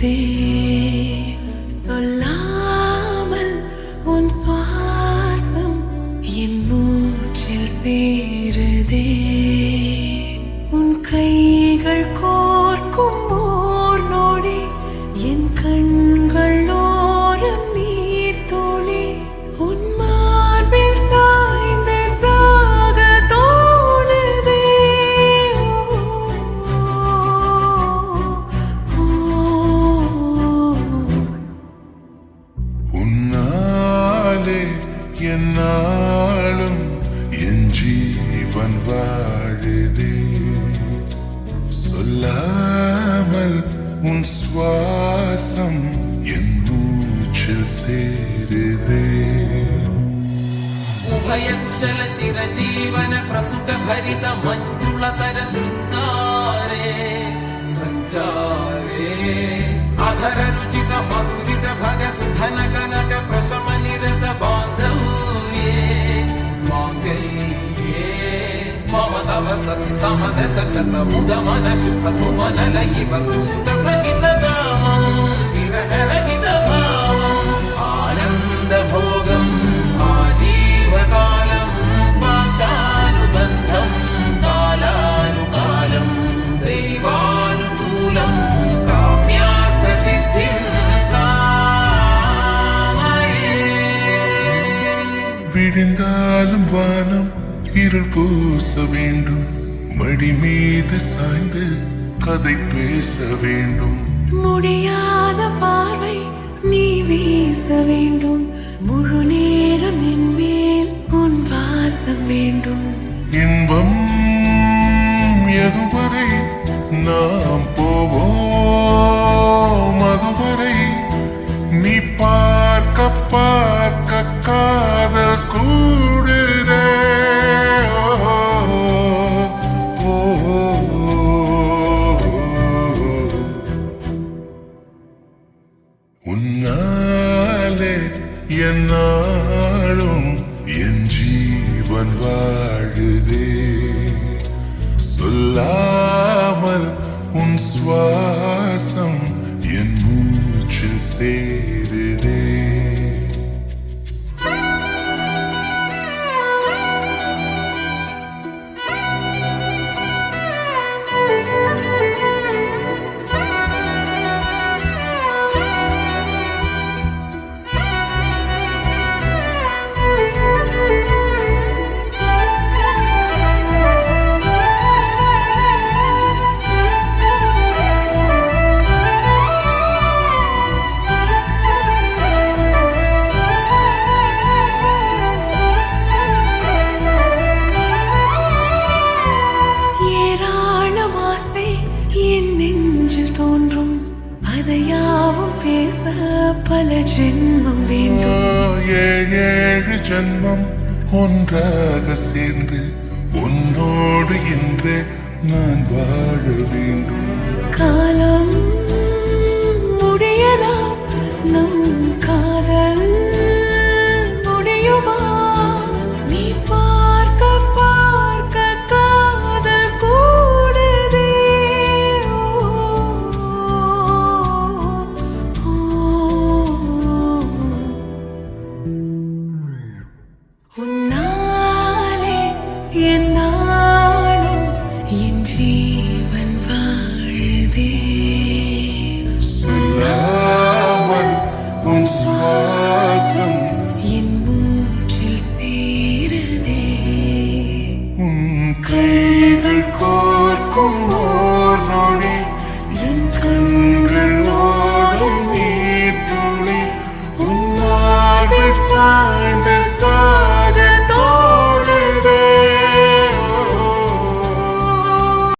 சேருதே சொல்லாமல் உன் சுவாசம் என் மூச்சில் சேருதே உன் கைகள் கோர்க்கும் ஓர் நொடி என் கண்கள் ஓரம் நீர் தோழி உன் மார்பில் சாய்ந்து சாக தோணுதே உன்னாலே என்னாலும் என் ஜீவன் வாழுதே சொல்லாமல் உன் சுவாசம் என் மூச்சில் சேருதே उभयकुशल चिरजीवन प्रसुख भरित मंजुलतर शृंगारे संचारे अधर रुचित मधुरित भग सुधन कनक प्रशम निरत बांधव्ये मांगल्ये मम तव सति समदश शत मुद मन शुभ सुमन लयिव सुसुत सहित दामं विरह रहित भावं आनंद भोगं आजीवकालं पाशानुबन्धं कालानुकालं दैवानुकूलं काम्यार्थसिद्धिं कामये விழுந்தாலும் வானம் இருள் பூச வேண்டும் மடி மீது சாய்ந்து கதை பேச வேண்டும் முடியாத பார்வை நீ வீச வேண்டும் முழு நேரம் என் மேல் உன் வாசம் வேண்டும் இன்பம் எதுவரை நாம் போவோம் அதுவரை நீ பார்க்க பார்க்க காதல் கூடுதே உன்னாலே என்னாலும் என் ஜீவன் வாழுதே சொல்லாமல் உன் சுவாசம் என் மூச்சில் சேருதே அதையாவும் பேச பல ஜென்மம் வேண்டும் ஏழு ஜென்மம் ஒன்றாக சேர்ந்து உன்னோடு இன்று நான் வாழ வேண்டும் காலம் முடியலாம் நம் காதல் முடியுமா நீ பார்க்க பார்க்க காதல் கூடுதே உன்னாலே என்னாலும் என் ஜீவன் வாழுதே சொல்லாமல் உன் சுவாசம் என் மூச்சில் சேருதே உன் கைகள் கோர்க்கும்